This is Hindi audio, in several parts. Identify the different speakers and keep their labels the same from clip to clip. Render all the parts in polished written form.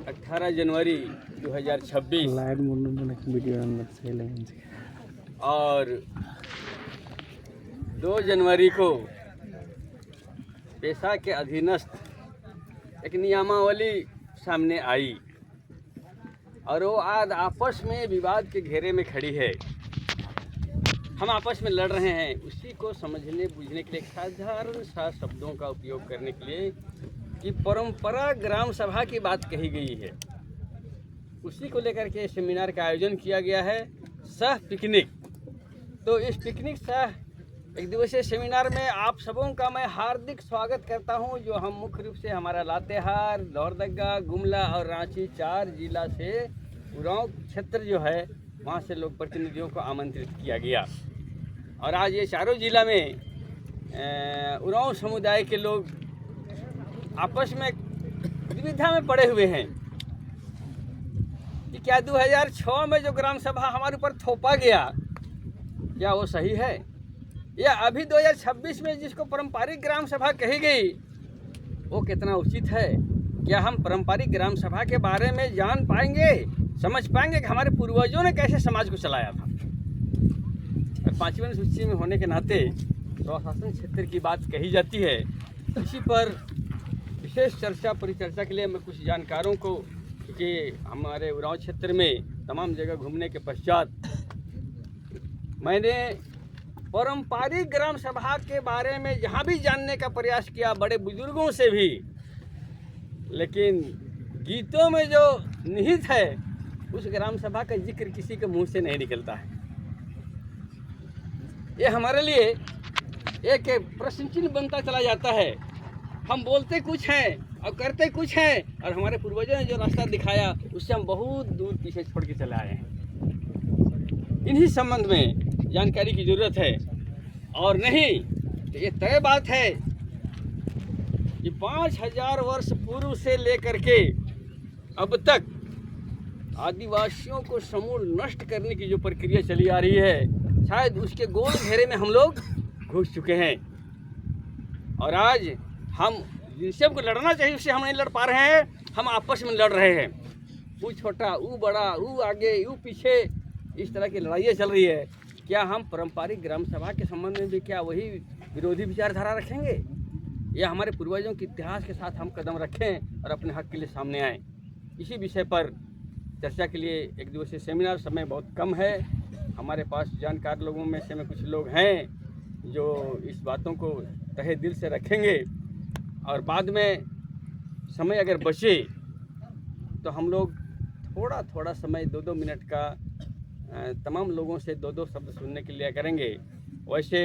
Speaker 1: 18 जनवरी 2026 और 2 जनवरी को पेशा के अधीनस्थ एक नियमावली सामने आई और वो आज आपस में विवाद के घेरे में खड़ी है। हम आपस में लड़ रहे हैं, उसी को समझने बूझने के लिए साधारण सा शब्दों का उपयोग करने के लिए कि परंपरा ग्राम सभा की बात कही गई है, उसी को लेकर के सेमिनार का आयोजन किया गया है, सह पिकनिक। तो इस पिकनिक सह एक दिवसीय सेमिनार में आप सबों का मैं हार्दिक स्वागत करता हूं, जो हम मुख्य रूप से हमारा लातेहार, लोहरदगा, गुमला और रांची 4 जिला से उरांव क्षेत्र जो है वहां से लोग प्रतिनिधियों को आमंत्रित किया गया। और आज ये चारों जिला में उरांव समुदाय के लोग आपस में दुविधा में पड़े हुए हैं कि क्या 2006 में जो ग्राम सभा हमारे ऊपर थोपा गया क्या वो सही है, या अभी 2026 में जिसको पारंपरिक ग्राम सभा कही गई वो कितना उचित है। क्या हम पारंपरिक ग्राम सभा के बारे में जान पाएंगे, समझ पाएंगे कि हमारे पूर्वजों ने कैसे समाज को चलाया था। और 5वीं सूची में होने के नाते स्वशासन क्षेत्र की बात कही जाती है, इसी पर विशेष चर्चा परिचर्चा के लिए मैं कुछ जानकारों को, क्योंकि हमारे उरांव क्षेत्र में तमाम जगह घूमने के पश्चात मैंने पारंपरिक ग्राम सभा के बारे में जहाँ भी जानने का प्रयास किया, बड़े बुजुर्गों से भी, लेकिन गीतों में जो निहित है उस ग्राम सभा का जिक्र किसी के मुंह से नहीं निकलता है। ये हमारे लिए एक प्रश्न चिन्ह बनता चला जाता है। हम बोलते कुछ हैं और करते कुछ हैं, और हमारे पूर्वजों ने जो रास्ता दिखाया उससे हम बहुत दूर पीछे छोड़ के चले आए हैं। इन्हीं संबंध में जानकारी की ज़रूरत है, और नहीं तो ये तय बात है कि 5000 वर्ष पूर्व से लेकर के अब तक आदिवासियों को समूल नष्ट करने की जो प्रक्रिया चली आ रही है, शायद उसके गोल घेरे में हम लोग घुस चुके हैं। और आज हम जिनसे हमको लड़ना चाहिए उससे हम नहीं लड़ पा रहे हैं, हम आपस में लड़ रहे हैं। वो छोटा, वो बड़ा, वो आगे, वो पीछे, इस तरह की लड़ाइयाँ चल रही है। क्या हम पारंपरिक ग्राम सभा के संबंध में भी क्या वही विरोधी विचारधारा रखेंगे, या हमारे पूर्वजों के इतिहास के साथ हम कदम रखें और अपने हक के लिए सामने आएँ? इसी विषय पर चर्चा के लिए एक दिवसीय सेमिनार, समय बहुत कम है। हमारे पास जानकार लोगों में से में कुछ लोग हैं जो इस बातों को तहे दिल से रखेंगे, और बाद में समय अगर बचे तो हम लोग थोड़ा थोड़ा समय 2-2 मिनट का तमाम लोगों से 2-2 शब्द सुनने के लिए करेंगे। वैसे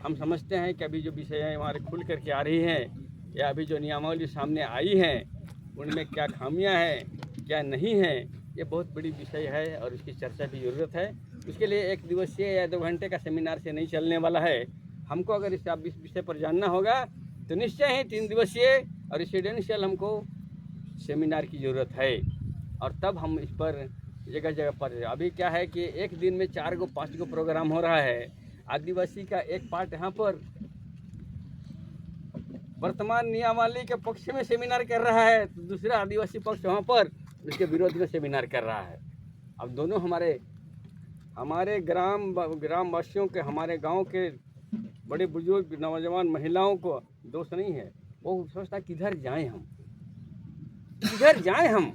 Speaker 1: हम समझते हैं कि अभी जो विषय हमारे खुल करके आ रही हैं, या अभी जो नियमावली सामने आई हैं उनमें क्या खामियां हैं क्या नहीं हैं, ये बहुत बड़ी विषय है और इसकी चर्चा की ज़रूरत है। उसके लिए 1 दिवसीय या 2 घंटे का सेमिनार से नहीं चलने वाला है। हमको अगर इस विषय पर जानना होगा तो निश्चय ही 3 दिवसीय और रेसिडेंशियल हमको सेमिनार की ज़रूरत है, और तब हम इस पर जगह जगह पर, अभी क्या है कि एक दिन में 4-5 प्रोग्राम हो रहा है। आदिवासी का एक पार्ट यहाँ पर वर्तमान नियमावली के पक्ष में सेमिनार कर रहा है, तो दूसरा आदिवासी पक्ष वहाँ पर उसके विरोध में सेमिनार कर रहा है। अब दोनों हमारे ग्रामवासियों के, हमारे गांव के बड़े बुजुर्ग, नौजवान, महिलाओं को दोष नहीं है। वो सोचता किधर जाएं हम, किधर जाएं हम।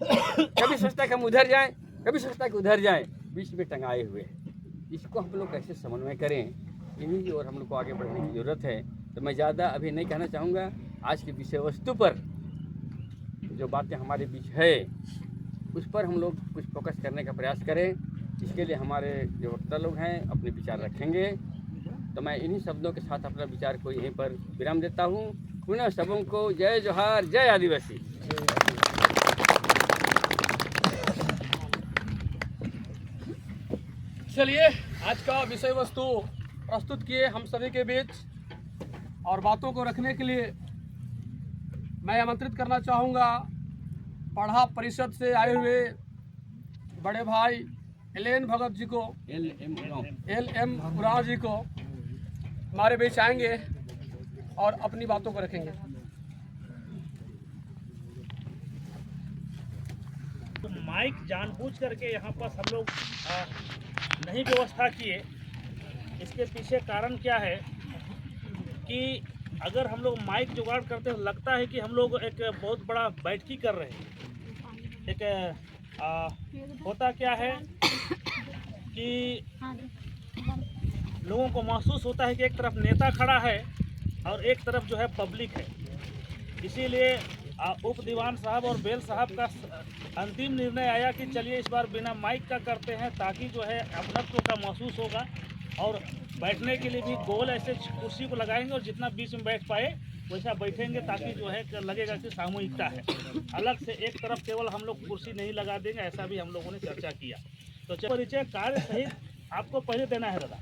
Speaker 1: कभी सोचता कि हम उधर जाएं, कभी सोचता कि उधर जाएं, बीच में टंगाए हुए हैं। इसको हम लोग कैसे समन्वय करें, इन्हीं की ओर हम लोग को आगे बढ़ने की ज़रूरत है। तो मैं ज़्यादा अभी नहीं कहना चाहूँगा। आज की विषय वस्तु पर जो बातें हमारे बीच है उस पर हम लोग कुछ फोकस करने का प्रयास करें। इसके लिए हमारे जो वक्ता लोग हैं अपने विचार रखेंगे। तो मैं इन्हीं शब्दों के साथ अपना विचार को यहीं पर विराम देता हूँ। पुनः सबों को जय जोहार, जय आदिवासी।
Speaker 2: चलिए, आज का विषय वस्तु प्रस्तुत किए हम सभी के बीच, और बातों को रखने के लिए मैं आमंत्रित करना चाहूँगा पढ़ा परिषद से आए हुए बड़े भाई एल भगत जी को, LM उरांव जी को हमारे बीच आएंगे और अपनी बातों को रखेंगे।
Speaker 3: माइक जानबूझ करके यहाँ पर हम लोग नहीं व्यवस्था किए। इसके पीछे कारण क्या है कि अगर हम लोग माइक जुगाड़ करते हैं, लगता है कि हम लोग एक बहुत बड़ा बैठकी कर रहे हैं। होता क्या है कि लोगों को महसूस होता है कि एक तरफ नेता खड़ा है और एक तरफ जो है पब्लिक है। इसीलिए उप दीवान साहब और बेल साहब का अंतिम निर्णय आया कि चलिए इस बार बिना माइक का करते हैं, ताकि जो है अपनत्व का महसूस होगा और बैठने के लिए भी गोल ऐसे कुर्सी को लगाएंगे और जितना बीच में बैठ पाए वैसा बैठेंगे, ताकि जो है लगेगा कि सामूहिकता है। अलग से एक तरफ केवल हम लोग कुर्सी नहीं लगा देंगे, ऐसा भी हम लोगों ने चर्चा किया। तो परिचय कार्य सहित आपको पहले देना है दादा,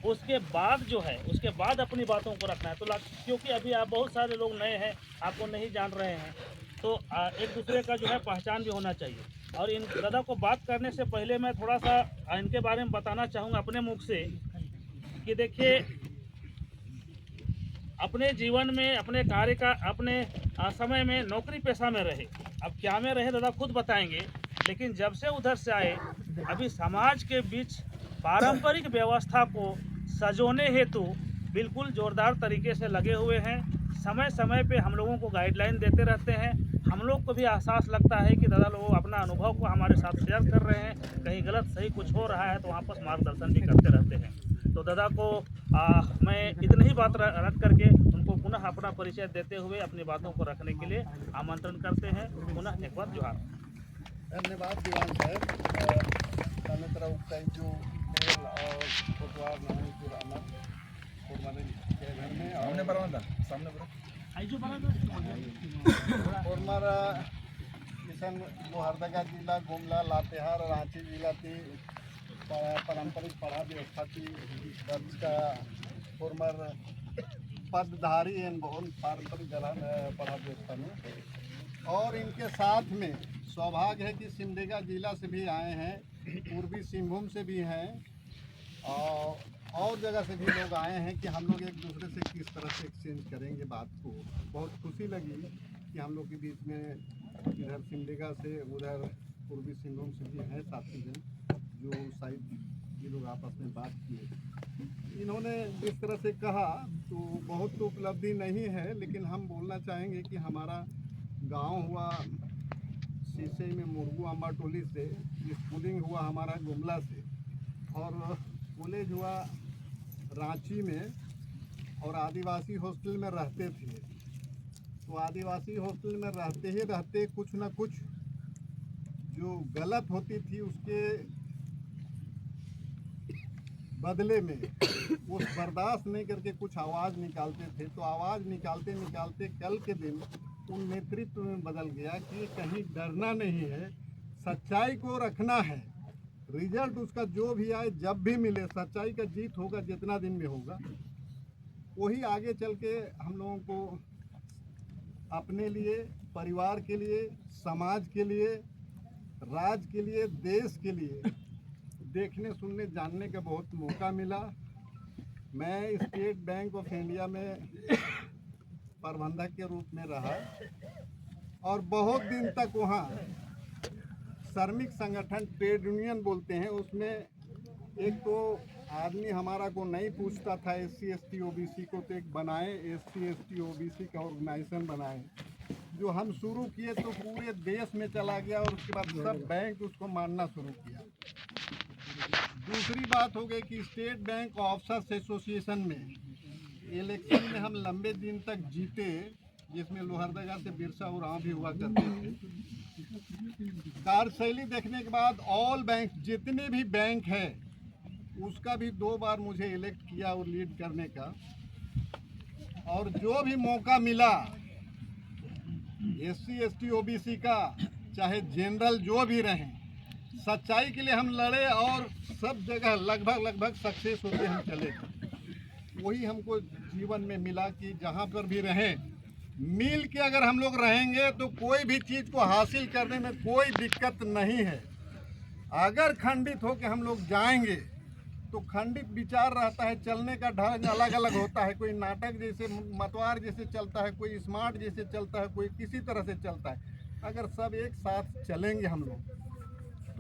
Speaker 3: उसके बाद जो है उसके बाद अपनी बातों को रखना है। तो क्योंकि अभी आप बहुत सारे लोग नए हैं, आपको नहीं जान रहे हैं, तो एक दूसरे का जो है पहचान भी होना चाहिए। और इन दादा को बात करने से पहले मैं थोड़ा सा इनके बारे में बताना चाहूँगा अपने मुख से कि देखिए, अपने जीवन में अपने कार्य का अपने समय में नौकरी पेशा में रहे, अब क्या में रहे दादा खुद बताएंगे, लेकिन जब से उधर से आए अभी समाज के बीच पारंपरिक व्यवस्था को सजोने हेतु बिल्कुल जोरदार तरीके से लगे हुए हैं। समय समय पे हम लोगों को गाइडलाइन देते रहते हैं। हम लोग को भी एहसास लगता है कि दादा लोग अपना अनुभव को हमारे साथ शेयर कर रहे हैं, कहीं गलत सही कुछ हो रहा है तो वापस मार्गदर्शन भी करते रहते हैं। तो दादा को मैं इतनी ही बात रख करके उनको पुनः अपना परिचय देते हुए अपनी बातों को रखने के लिए आमंत्रण करते हैं। पुनः एक बार जोहार।
Speaker 4: धन्यवाद दीवान साहब। तरह जो और कोतवाल नारायणपुर अमर के घर में
Speaker 5: सामने बरवंदा सामने
Speaker 4: और हमारा किशन लोहरदगा जिला गुमला लातेहार रांची जिला की पारंपरिक पढ़ा व्यवस्था की दर्ज का फॉर्मर पदधारी एन बहुत पारंपरिक पढ़ा व्यवस्था में। और इनके साथ में सौभाग्य है कि सिमडेगा जिला से भी आए हैं, पूर्वी सिंहभूम से भी हैं और जगह से भी लोग आए हैं कि हम लोग एक दूसरे से किस तरह से एक्सचेंज करेंगे बात को। बहुत खुशी लगी कि हम लोग के बीच में इधर सिमडेगा से उधर पूर्वी सिंहभूम से भी हैं साथी जन, जो शायद ये लोग आपस में बात किए। इन्होंने जिस तरह से कहा तो बहुत तो उपलब्धि नहीं है, लेकिन हम बोलना चाहेंगे कि हमारा गांव हुआ शीशे में मुर्गू अम्बा टोली से, स्कूलिंग हुआ हमारा गुमला से, और कॉलेज हुआ रांची में, और आदिवासी हॉस्टल में रहते थे। तो आदिवासी हॉस्टल में रहते कुछ न कुछ जो गलत होती थी उसके बदले में वो बर्दाश्त नहीं करके कुछ आवाज़ निकालते थे। तो आवाज़ निकालते निकालते कल के दिन उन नेतृत्व में बदल गया कि कहीं डरना नहीं है, सच्चाई को रखना है। रिजल्ट उसका जो भी आए जब भी मिले, सच्चाई का जीत होगा जितना दिन में होगा, वही आगे चल के हम लोगों को अपने लिए, परिवार के लिए, समाज के लिए, राज्य के लिए, देश के लिए देखने सुनने जानने का बहुत मौका मिला। मैं स्टेट बैंक ऑफ इंडिया में प्रबंधक के रूप में रहा और बहुत दिन तक वहाँ श्रमिक संगठन ट्रेड यूनियन बोलते हैं, उसमें एक तो आदमी हमारा को नहीं पूछता था SC ST OBC को, तो एक बनाए SC ST OBC का ऑर्गेनाइजेशन बनाए, जो हम शुरू किए तो पूरे देश में चला गया और उसके बाद सब बैंक उसको मानना शुरू किया। दूसरी बात हो गई कि स्टेट बैंक ऑफिसर्स एसोसिएशन में इलेक्शन में हम लंबे दिन तक जीते, जिसमें लोहरदगा से बिरसा उरांव भी हुआ करते थे। कार्यशैली देखने के बाद ऑल बैंक जितने भी बैंक हैं उसका भी 2 बार मुझे इलेक्ट किया और लीड करने का, और जो भी मौका मिला SC ST OBC का, चाहे जनरल जो भी रहें, सच्चाई के लिए हम लड़े और सब जगह लगभग सक्सेस होते हम चले। वही हमको जीवन में मिला कि जहाँ पर भी रहें, मिल के अगर हम लोग रहेंगे तो कोई भी चीज़ को हासिल करने में कोई दिक्कत नहीं है। अगर खंडित हो के हम लोग जाएंगे तो खंडित विचार रहता है, चलने का ढंग अलग अलग होता है। कोई नाटक जैसे मतवार जैसे चलता है, कोई स्मार्ट जैसे चलता है, कोई किसी तरह से चलता है। अगर सब एक साथ चलेंगे हम लोग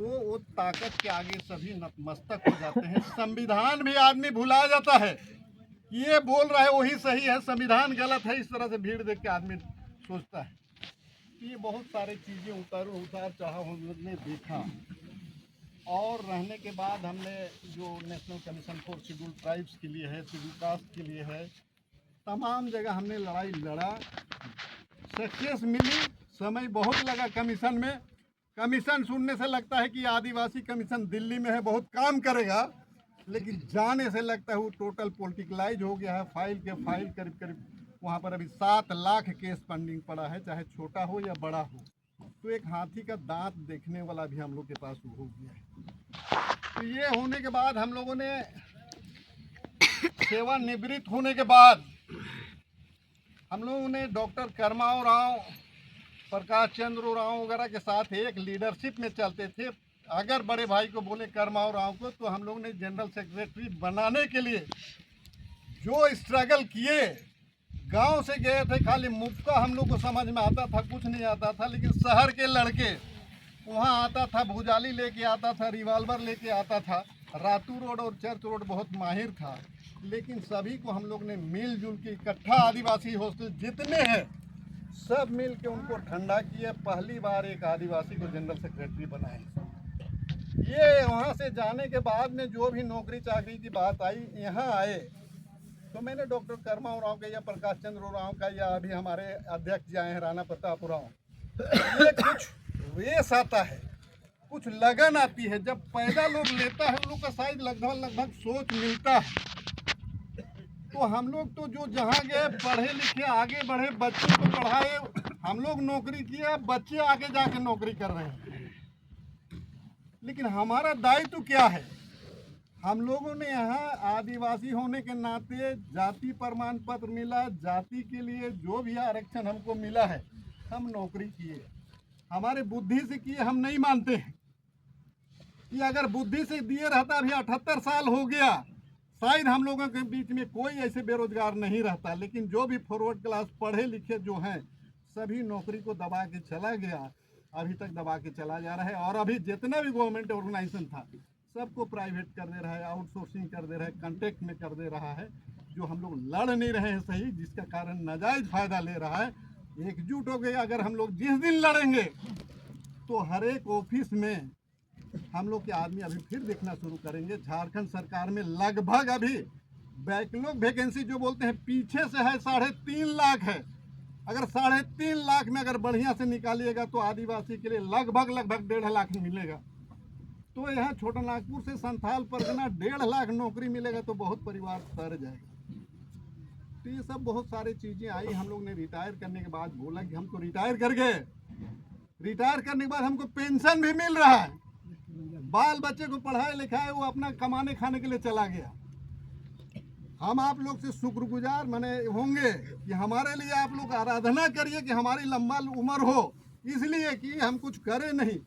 Speaker 4: तो वो ताकत के आगे सभी नतमस्तक हो जाते हैं। संविधान भी आदमी भुला जाता है, ये बोल रहा है वही सही है, संविधान गलत है, इस तरह से भीड़ देख के आदमी सोचता है। ये बहुत सारी चीज़ें उतार चढ़ाव हम लोग ने देखा, और रहने के बाद हमने जो national commission for schedule tribes के लिए है, शेड्यूल कास्ट के लिए है, तमाम जगह हमने लड़ाई लड़ा, सक्सेस मिली। समय बहुत लगा कमीशन में। कमीशन सुनने से लगता है कि आदिवासी कमीशन दिल्ली में है, बहुत काम करेगा, लेकिन जाने से लगता है वो टोटल पॉलिटिकलाइज हो गया है। फाइल के फाइल करीब करीब वहाँ पर अभी 7 लाख केस पेंडिंग पड़ा है, चाहे छोटा हो या बड़ा हो। तो एक हाथी का दांत देखने वाला भी हम लोग के पास हो गया है। तो ये होने के बाद हम लोगों ने सेवानिवृत्त होने के बाद हम लोगों ने डॉक्टर करमाओ राव, प्रकाश चंद्र राव वगैरह के साथ एक लीडरशिप में चलते थे। अगर बड़े भाई को बोले करमाओ राव को, तो हम लोग ने जनरल सेक्रेटरी बनाने के लिए जो स्ट्रगल किए, गांव से गए थे, खाली मुफ्का हम लोग को समझ में आता था, कुछ नहीं आता था, लेकिन शहर के लड़के वहाँ आता था, भुजाली लेके आता था, रिवाल्वर लेके आता था, रातू रोड और चर्च रोड बहुत माहिर था। लेकिन सभी को हम लोग ने मिलजुल के इकट्ठा, आदिवासी हॉस्टल जितने हैं सब मिल के उनको ठंडा किया। पहली बार एक आदिवासी को जनरल सेक्रेटरी बनाए। ये वहाँ से जाने के बाद में जो भी नौकरी चाकरी की बात आई, यहाँ आए तो मैंने डॉक्टर करमाओ राव का या प्रकाश चंद्र राव का या अभी हमारे अध्यक्ष जी आए हैं राणा प्रताप राव, ये कुछ रेस आता है, कुछ लगन आती है। जब पैदा लोग लेता है, उन लोग का शायद लगभग सोच मिलता है। तो हम लोग तो जो जहाँ गए, पढ़े लिखे आगे बढ़े, बच्चों को पढ़ाए, हम लोग नौकरी किए, बच्चे आगे जाके नौकरी कर रहे हैं। लेकिन हमारा दायित्व क्या है? हम लोगों ने यहाँ आदिवासी होने के नाते जाति प्रमाण पत्र मिला, जाति के लिए जो भी आरक्षण हमको मिला है, हम नौकरी किए। हमारे बुद्धि से किए हम नहीं मानते हैं कि अगर बुद्धि से दिए रहता, अभी 78 साल हो गया, शायद हम लोगों के बीच में कोई ऐसे बेरोजगार नहीं रहता। लेकिन जो भी फॉरवर्ड क्लास पढ़े लिखे जो हैं, सभी नौकरी को दबा के चला गया, अभी तक दबा के चला जा रहा है। और अभी जितना भी गवर्नमेंट ऑर्गेनाइजेशन था, सबको प्राइवेट कर दे रहा है, आउटसोर्सिंग कर दे रहा है, कॉन्ट्रैक्ट में कर दे रहा है। जो हम लोग लड़ नहीं रहे हैं सही, जिसका कारण नाजायज फायदा ले रहा है। एकजुट हो गए, अगर हम लोग जिस दिन लड़ेंगे तो हर एक ऑफिस में हम लोग के आदमी अभी फिर देखना शुरू करेंगे। झारखंड सरकार में लगभग अभी बैकलॉग वैकेंसी जो बोलते हैं, पीछे से है 3.5 लाख है। अगर 3.5 लाख में अगर बढ़िया से निकालिएगा तो आदिवासी के लिए लगभग 1.5 लाख मिलेगा। तो यहाँ छोटा नागपुर से संथाल परगना 1.5 लाख नौकरी मिलेगा, तो बहुत परिवार तर जाएगा। तो ये सब बहुत सारी चीज़ें आई। हम लोग ने रिटायर करने के बाद बोला कि हम तो रिटायर कर गए, रिटायर करने के बाद हमको पेंशन भी मिल रहा है, बाल बच्चे को पढ़ाए लिखाए, वो अपना कमाने खाने के लिए चला गया। हम आप लोग से शुक्रगुजार माने होंगे कि हमारे लिए आप लोग आराधना करिए कि हमारी लंबा उम्र हो, इसलिए कि हम कुछ करें नहीं,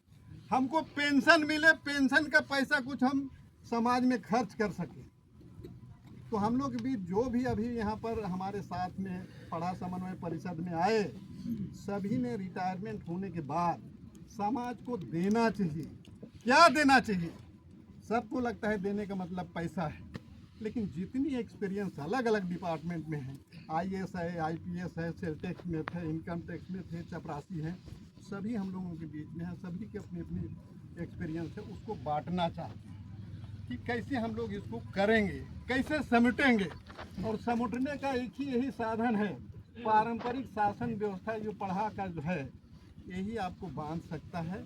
Speaker 4: हमको पेंशन मिले, पेंशन का पैसा कुछ हम समाज में खर्च कर सकें। तो हम लोग भी जो भी अभी यहाँ पर हमारे साथ में पढ़ा समन्वय परिषद में आए, सभी ने रिटायरमेंट होने के बाद समाज को देना चाहिए। क्या देना चाहिए? सबको लगता है देने का मतलब पैसा है, लेकिन जितनी एक्सपीरियंस अलग अलग डिपार्टमेंट में है, IAS है, IPS है, सेल टैक्स में थे, इनकम टैक्स में थे, चपरासी हैं, सभी हम लोगों के बीच में है। सभी के अपनी अपनी एक्सपीरियंस है, उसको बांटना चाहते हैं कि कैसे हम लोग इसको करेंगे, कैसे समेटेंगे। और समेटने का एक ही यही साधन है, पारंपरिक शासन व्यवस्था जो पढ़ा का जो है, यही आपको बांध सकता है।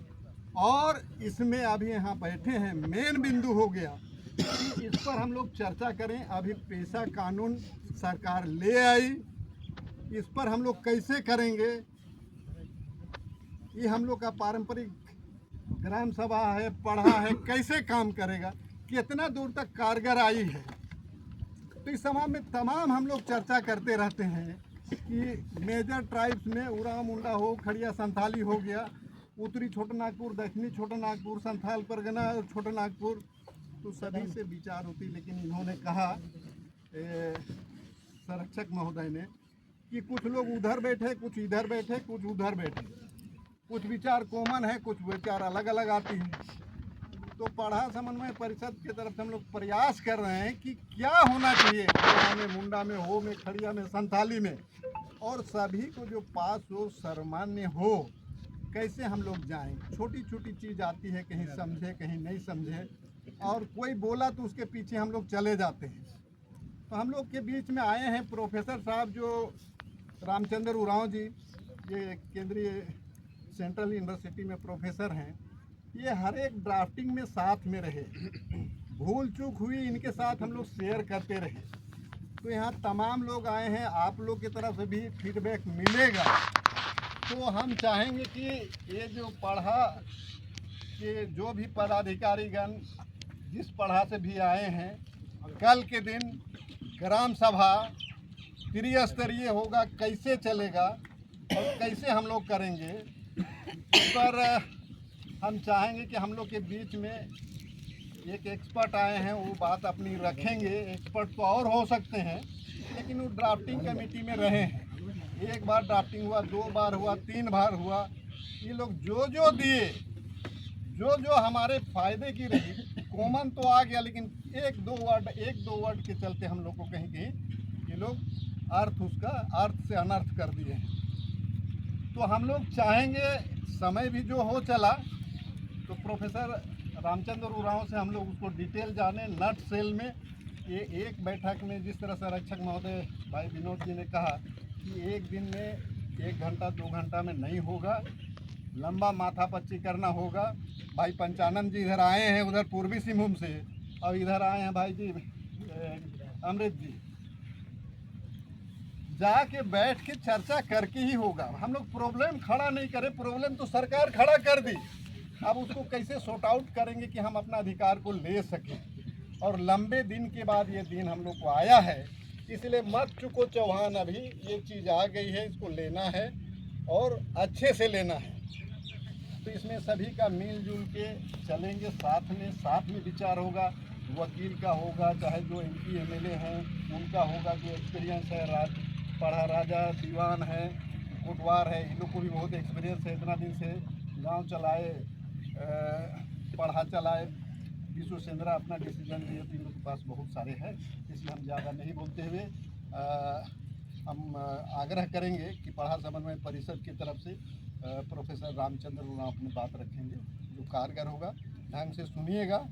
Speaker 4: और इसमें अभी यहाँ बैठे हैं, मेन बिंदु हो गया कि इस पर हम लोग चर्चा करें। अभी पेशा कानून सरकार ले आई, इस पर हम लोग कैसे करेंगे। ये हम लोग का पारंपरिक ग्राम सभा है, पढ़ा है, कैसे काम करेगा, कितना दूर तक कारगर आई है। तो इस समाज में तमाम हम लोग चर्चा करते रहते हैं कि मेजर ट्राइब्स में उराव मुंडा हो, खड़िया संथाली हो गया, उत्तरी छोटा नागपुर, दक्षिणी छोटा नागपुर, संथाल परगना, छोटा नागपुर, तो सभी से विचार होती। लेकिन इन्होंने कहा संरक्षक महोदय ने कि कुछ लोग उधर बैठे, कुछ इधर बैठे, कुछ उधर बैठे, कुछ विचार कॉमन है, कुछ विचार अलग अलग आती हैं। तो पढ़ा समन्वय परिषद की तरफ से हम लोग प्रयास कर रहे हैं कि क्या होना चाहिए गया में, मुंडा में, हो में, खड़िया में, संथाली में, और सभी को जो पास हो, सर्वमान्य हो, कैसे हम लोग जाएं। छोटी छोटी चीज़ आती है, कहीं समझे कहीं नहीं समझे, और कोई बोला तो उसके पीछे हम लोग चले जाते हैं। तो हम लोग के बीच में आए हैं प्रोफेसर साहब जो रामचंद्र उरांव जी, ये केंद्रीय सेंट्रल यूनिवर्सिटी में प्रोफेसर हैं। ये हर एक ड्राफ्टिंग में साथ में रहे, भूल चूक हुई इनके साथ हम लोग शेयर करते रहे। तो यहाँ तमाम लोग आए हैं, आप लोग की तरफ से भी फीडबैक मिलेगा। तो हम चाहेंगे कि ये जो पढ़ा के जो भी पदाधिकारीगण जिस पढ़ा से भी आए हैं, कल के दिन ग्राम सभा त्रिस्तरीय होगा, कैसे चलेगा और कैसे हम लोग करेंगे, इस पर हम चाहेंगे कि हम लोग के बीच में एक एक्सपर्ट आए हैं, वो बात अपनी रखेंगे। एक्सपर्ट तो और हो सकते हैं, लेकिन वो ड्राफ्टिंग कमेटी में रहे हैं। एक बार ड्राफ्टिंग हुआ, 2 बार हुआ, 3 बार हुआ। ये लोग जो जो दिए, जो जो हमारे फायदे की रही, कॉमन तो आ गया, लेकिन एक दो वर्ड के चलते हम लोग को कहीं कहीं ये लोग अर्थ से अनर्थ कर दिए हैं। तो हम लोग चाहेंगे, समय भी जो हो चला, तो प्रोफेसर रामचंद्र उरांव से हम लोग उसको डिटेल जाने, नट सेल में। ये एक बैठक में जिस तरह से रक्षक महोदय भाई विनोद जी ने कहा कि एक दिन में 1 घंटा 2 घंटा में नहीं होगा, लंबा माथापच्ची करना होगा। भाई पंचानंद जी इधर आए हैं, उधर पूर्वी सिंहभूम से, और इधर आए हैं भाई जी अमृत जी। जाके बैठ के चर्चा करके ही होगा। हम लोग प्रॉब्लम खड़ा नहीं करें, प्रॉब्लम तो सरकार खड़ा कर दी। अब उसको कैसे सॉर्ट आउट करेंगे कि हम अपना अधिकार को ले सकें। और लंबे दिन के बाद ये दिन हम लोग को आया है, इसलिए मत चुको चौहान, अभी ये चीज़ आ गई है, इसको लेना है और अच्छे से लेना है। तो इसमें सभी का मिलजुल के चलेंगे, साथ में विचार होगा। वकील का होगा, चाहे जो MP MLA हैं उनका होगा, जो एक्सपीरियंस है, पढ़ा राजा दीवान है, कोटवार है, इन लोग को भी बहुत एक्सपीरियंस है, इतना दिन से गांव चलाए, पढ़ा चलाए। विश्व सेंद्रा अपना डिसीजन लिए, तो इन लोग के पास बहुत सारे हैं। इसलिए हम ज़्यादा नहीं बोलते हुए हम आग्रह करेंगे कि पढ़ा समन्वय परिषद की तरफ से प्रोफेसर रामचंद्र उरांव अपनी बात रखेंगे, जो कारगर होगा। ढंग से सुनिएगा,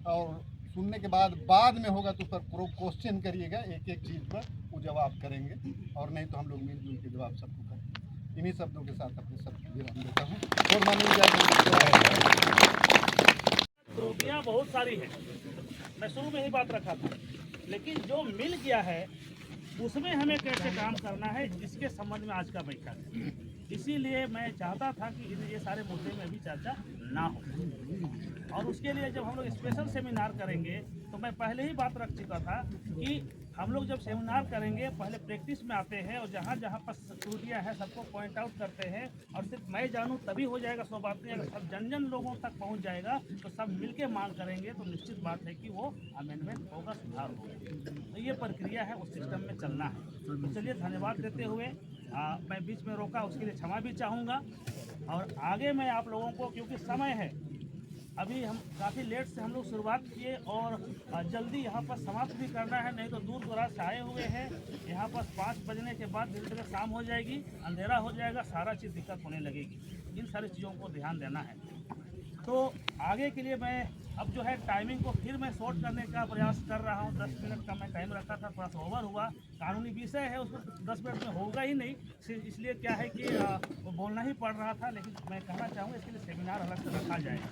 Speaker 4: और सुनने के बाद में होगा तो उस पर क्वेश्चन करिएगा, एक एक चीज़ पर वो जवाब करेंगे, और नहीं तो हम लोग मिलजुल के जवाब सबको करेंगे। इन्हीं शब्दों के साथ अपने शब्द विराम देता हूँ। और माननीय
Speaker 3: त्रुटियाँ बहुत सारी हैं, मैं शुरू में ही बात रखा था, लेकिन जो मिल गया है उसमें हमें कैसे काम करना है, इसके संबंध में आज का बैठक है। इसीलिए मैं चाहता था कि ये सारे मुद्दे में भी चर्चा ना हो, और उसके लिए जब हम लोग स्पेशल सेमिनार करेंगे, तो मैं पहले ही बात रख चुका था कि हम लोग जब सेमिनार करेंगे, पहले प्रैक्टिस में आते हैं और जहाँ जहाँ पर त्रुटियाँ हैं सबको पॉइंट आउट करते हैं, और सिर्फ मैं जानूँ तभी हो जाएगा, सो बात नहीं। अगर सब जन लोगों तक पहुँच जाएगा तो सब मिल के मांग करेंगे, तो निश्चित बात है कि वो अमेंडमेंट होगा, सुधार होगा। तो ये प्रक्रिया है, उस सिस्टम में चलना है। तो चलिए, धन्यवाद देते हुए मैं बीच में रोका, उसके लिए क्षमा भी चाहूँगा। और आगे मैं आप लोगों को, क्योंकि समय है, अभी हम काफ़ी लेट से हम लोग शुरुआत किए, और जल्दी यहाँ पर समाप्त भी करना है, नहीं तो दूर दराज से आए हुए हैं। यहाँ पर 5 बजने के बाद धीरे धीरे शाम हो जाएगी, अंधेरा हो जाएगा, सारा चीज़ दिक्कत होने लगेगी। इन सारी चीज़ों को ध्यान देना है। तो आगे के लिए मैं अब जो है टाइमिंग को फिर मैं शॉर्ट करने का प्रयास कर रहा हूँ। 10 मिनट का मैं टाइम रखा था, थोड़ा सा ओवर हुआ। कानूनी विषय है, उसको 10 मिनट में होगा ही नहीं, इसलिए क्या है कि वो बोलना ही पड़ रहा था। लेकिन मैं कहना चाहूँगा, इसके लिए सेमिनार अलग से रखा जाएगा।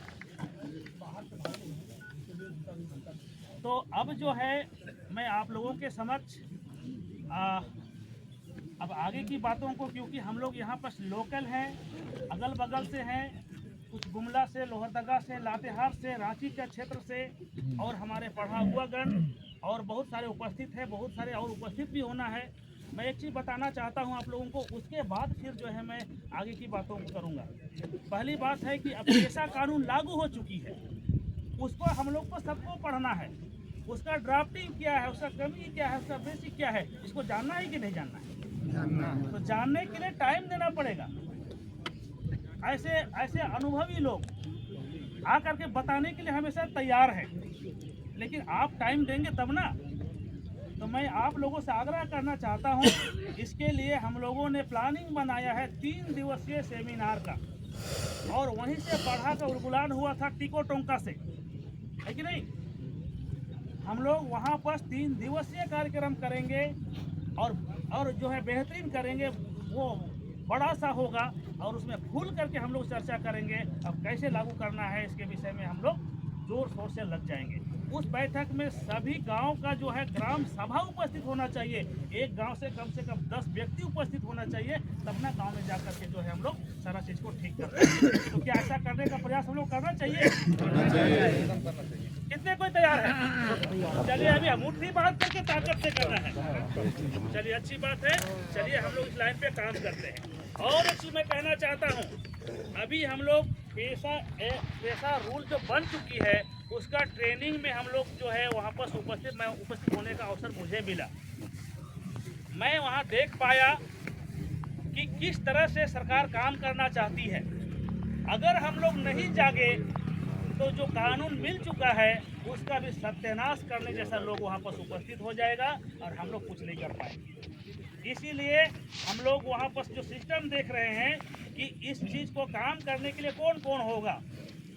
Speaker 3: तो अब जो है मैं आप लोगों के समक्ष अब आगे की बातों को, क्योंकि हम लोग यहाँ पर लोकल हैं, अगल बगल से हैं, कुछ गुमला से, लोहरदगा से, लातेहार से, रांची के क्षेत्र से, और हमारे पढ़ा हुआ गण और बहुत सारे उपस्थित हैं, बहुत सारे और उपस्थित भी होना है। मैं एक चीज़ बताना चाहता हूं आप लोगों को, उसके बाद फिर जो है मैं आगे की बातों को करूंगा। पहली बात है कि अब पेशा कानून लागू हो चुकी है, उसको हम लोग को सबको पढ़ना है। उसका ड्राफ्टिंग क्या है, उसका कमी क्या है, उसका बेसिक क्या है, इसको जानना है कि नहीं जानना है? तो जानने के लिए टाइम देना पड़ेगा। ऐसे अनुभवी लोग आकर के बताने के लिए हमेशा तैयार है, लेकिन आप टाइम देंगे तब ना। तो मैं आप लोगों से आग्रह करना चाहता हूँ, इसके लिए हम लोगों ने प्लानिंग बनाया है 3 दिवसीय सेमिनार का, और वहीं से पढ़ा का उलगुलान हुआ था टिको टोंका से, है कि नहीं। हम लोग वहाँ पर 3 दिवसीय कार्यक्रम करेंगे और जो है बेहतरीन करेंगे, वो बड़ा सा होगा, और उसमें खुल करके हम लोग चर्चा करेंगे। अब कैसे लागू करना है इसके विषय में हम लोग जोर शोर से लग जाएंगे। उस बैठक में सभी गांव का जो है ग्राम सभा उपस्थित होना चाहिए। एक गांव से कम 10 व्यक्ति उपस्थित होना चाहिए, तब ना गांव में जाकर के जो है हम लोग सारा चीज़ को ठीक कर रहे हैं। तो क्या ऐसा करने का प्रयास हम लोग करना चाहिए? कितने कोई तैयार है? चलिए अभी हम मुट्ठी बांध करके ताकत से करना है। चलिए अच्छी बात है, चलिए हम लोग इस लाइन पे काम करते हैं। और एक चीज मैं कहना चाहता हूँ, अभी हम लोग पैसा रूल जो बन चुकी है उसका ट्रेनिंग में हम लोग जो है वहाँ पर उपस्थित होने का अवसर मुझे मिला। मैं वहाँ देख पाया कि किस तरह से सरकार काम करना चाहती है। अगर हम लोग नहीं जागे तो जो कानून मिल चुका है उसका भी सत्यानाश करने जैसा लोग वहाँ पर उपस्थित हो जाएगा और हम लोग कुछ नहीं कर पाएंगे। इसीलिए हम लोग वहाँ पर जो सिस्टम देख रहे हैं कि इस चीज़ को काम करने के लिए कौन कौन होगा,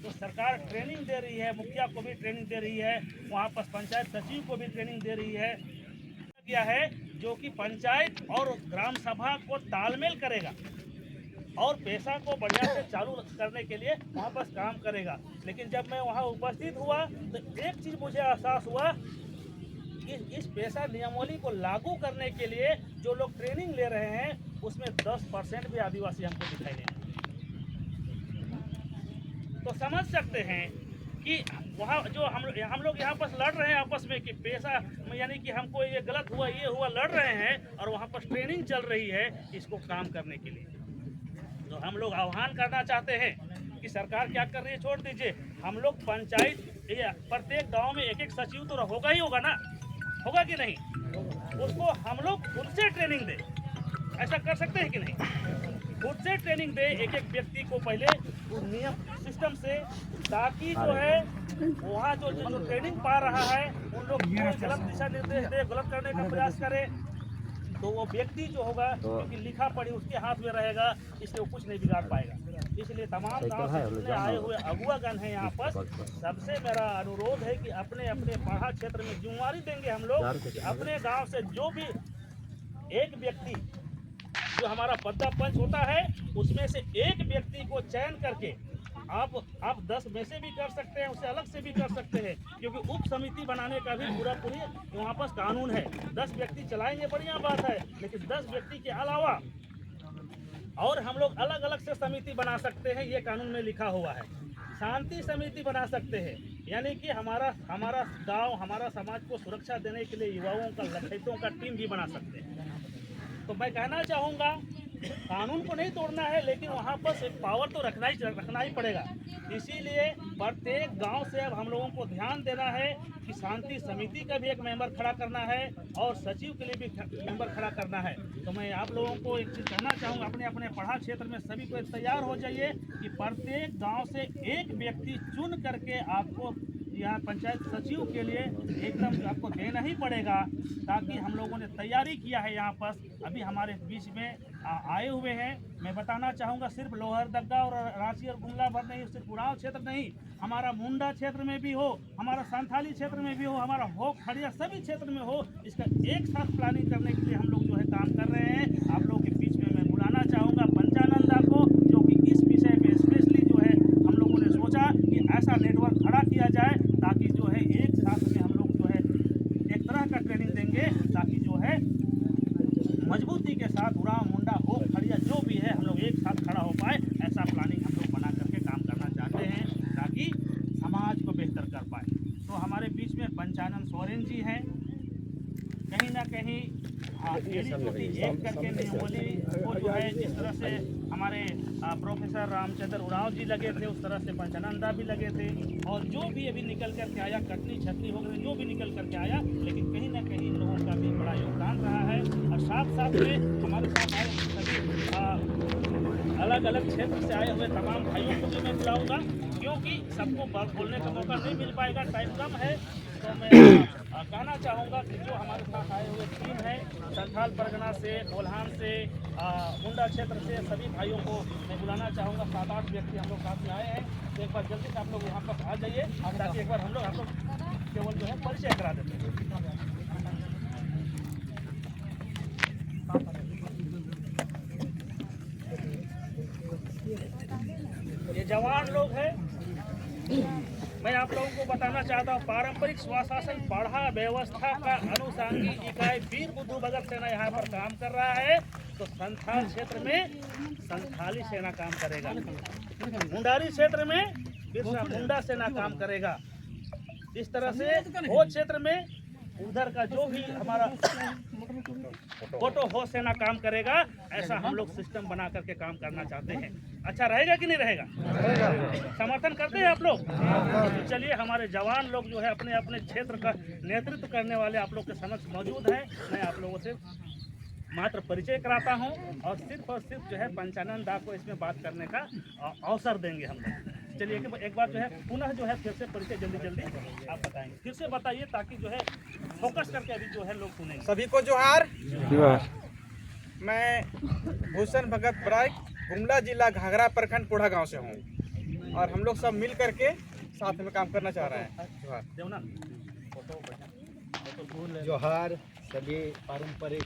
Speaker 3: तो सरकार ट्रेनिंग दे रही है, मुखिया को भी ट्रेनिंग दे रही है, वहाँ पर पंचायत सचिव को भी ट्रेनिंग दे रही है किया है, जो कि पंचायत और ग्राम सभा को तालमेल करेगा और पैसा को बढ़िया से चालू करने के लिए वहाँ पर काम करेगा। लेकिन जब मैं वहाँ उपस्थित हुआ तो एक चीज़ मुझे एहसास हुआ कि इस पैसा नियमावली को लागू करने के लिए जो लोग ट्रेनिंग ले रहे हैं उसमें 10% भी आदिवासी हमको दिखाई नहीं देते। तो समझ सकते हैं कि वहाँ जो हम लोग यहाँ पर लड़ रहे हैं आपस में कि पैसा यानी कि हमको ये गलत हुआ ये हुआ लड़ रहे हैं, और वहाँ पर ट्रेनिंग चल रही है इसको काम करने के लिए। तो हम लोग आह्वान करना चाहते हैं कि सरकार क्या कर रही है छोड़ दीजिए, हम लोग पंचायत प्रत्येक गांव में एक सचिव तो होगा ही होगा ना, होगा कि नहीं, उसको हम लोग खुद से ट्रेनिंग दे। ऐसा कर सकते हैं कि नहीं? खुद से ट्रेनिंग दे एक व्यक्ति को पहले नियम सिस्टम से, ताकि जो है वहाँ जो ट्रेनिंग पा रहा है उन लोग गलत दिशा निर्देश दे, गलत करने का प्रयास करे, तो वो व्यक्ति जो होगा क्योंकि लिखा पढ़ी उसके हाथ में रहेगा, इसलिए वो कुछ नहीं बिगाड़ पाएगा। इसलिए तमाम गांव से जितने आए हुए अगुआगण हैं यहाँ पर, सबसे मेरा अनुरोध है कि अपने अपने पढ़ा क्षेत्र में जिम्मेवारी देंगे हम लोग कि अपने गांव से जो भी एक व्यक्ति जो हमारा पद्दा पंच होता है उसमें से एक व्यक्ति को चयन करके आप 10 में से भी कर सकते हैं, उससे अलग से भी कर सकते हैं, क्योंकि उप समिति बनाने का भी पूरी वहाँ पर कानून है। 10 व्यक्ति चलाएंगे बढ़िया बात है, लेकिन 10 व्यक्ति के अलावा और हम लोग अलग अलग से समिति बना सकते हैं, ये कानून में लिखा हुआ है। शांति समिति बना सकते हैं, यानी कि हमारा गांव हमारा समाज को सुरक्षा देने के लिए युवाओं का लड़कियों का टीम भी बना सकते हैं। तो मैं कहना चाहूँगा कानून को नहीं तोड़ना है, लेकिन वहाँ पर एक पावर तो रखना ही पड़ेगा। इसीलिए प्रत्येक गांव से अब हम लोगों को ध्यान देना है कि शांति समिति का भी एक मेंबर खड़ा करना है और सचिव के लिए भी मेंबर खड़ा करना है। तो मैं आप लोगों को एक चीज़ कहना चाहूँगा, अपने अपने पढ़ा क्षेत्र में सभी को तैयार हो जाइए कि प्रत्येक गाँव से एक व्यक्ति चुन करके आपको यहाँ पंचायत सचिव के लिए एकदम आपको देना ही पड़ेगा, ताकि हम लोगों ने तैयारी किया है। यहाँ पर अभी हमारे बीच में आए हुए हैं, मैं बताना चाहूँगा सिर्फ लोहरदगा और रांची और गुमला भर नहीं, सिर्फ उड़ाव क्षेत्र नहीं, हमारा मुंडा क्षेत्र में भी हो, हमारा संथाली क्षेत्र में भी हो, हमारा हो खड़िया सभी क्षेत्र में हो, इसका एक साथ प्लानिंग करने के लिए हम लोग जो है काम कर रहे हैं। आप लोगों के बीच में मैं बुलाना चाहूँगा पंचानंदा को, जो कि इस विषय पे स्पेशली जो है हम लोगों ने सोचा कि ऐसा नेटवर्क खड़ा किया जाए, ताकि जो है एक साथ में हम लोग जो है एक तरह का ट्रेनिंग देंगे, ताकि जो है मजबूती के साथ उड़ाव मुंडा हो खड़िया जो भी है हम लोग एक साथ खड़ा हो पाए। ऐसा प्लानिंग हम लोग बना करके काम करना चाहते हैं, ताकि समाज को बेहतर कर पाए। तो हमारे बीच में पंचानन सोरेन जी हैं, कहीं ना कहीं एक करके नियमावली को जो है जिस तरह से हमारे प्रोफेसर रामचंद्र उरांव जी लगे थे, उस तरह से पंचानंदा भी लगे थे, और जो भी अभी निकल करके आया, कटनी छटनी हो गई, जो भी निकल करके आया, लेकिन कहीं ना कहीं इन लोगों का भी बड़ा योगदान रहा है। और साथ साथ में हमारे साथ आए सभी अलग अलग क्षेत्र से आए हुए तमाम भाइयों को भी मैं बुलाऊँगा क्योंकि सबको बात बोलने का मौका नहीं मिल पाएगा, टाइम कम है। तो मैं कहना चाहूँगा कि जो हमारे साथ आए हुए टीम है संथाल परगना से, कोल्हान से, मुंडा क्षेत्र से, सभी भाइयों को मैं बुलाना चाहूँगा। 7-8 व्यक्ति हम लोग साथ में आए हैं। तो एक बार जल्दी से आप लोग यहाँ पर आ जाइए, ताकि एक बार हम लोग केवल जो है परिचय करा देते हैं। ये जवान लोग हैं। मैं आप लोगों को बताना चाहता हूँ, पारंपरिक स्वशासन पढ़ा व्यवस्था का अनुषंगिक इकाई वीर बुद्धू भगत सेना यहाँ पर काम कर रहा है। तो संथाल क्षेत्र में संथाली सेना काम करेगा, मुंडारी क्षेत्र में बिरसा मुंडा सेना काम करेगा। इस तरह से वो क्षेत्र में उधर का जो भी हमारा फोटो हो सेना काम करेगा। ऐसा हम लोग सिस्टम बना करके काम करना चाहते हैं। अच्छा रहेगा कि नहीं रहेगा? समर्थन करते हैं आप लोग? तो चलिए, हमारे जवान लोग जो है अपने अपने क्षेत्र का नेतृत्व करने वाले आप लोग के समक्ष मौजूद हैं। मैं आप लोगों से मात्र परिचय कराता हूं और सिर्फ जो है पंचानन दा को इसमें बात करने का अवसर देंगे हम लोग। चलिए एक बार जो है पुनः जो है फिर से परिचय जल्दी आप बताएंगे, फिर से बताइए, ताकि जो है फोकस करके अभी जो है लोग सुनेंगे।
Speaker 5: सभी को जोहार। मैं भूषण भगत बराइक, गुमला जिला घाघरा प्रखंड कोढ़ा गांव से हूँ और हम लोग सब मिल करके साथ में काम करना चाह रहे हैं। जोहार।
Speaker 3: देवना
Speaker 6: जोहार। सभी पारंपरिक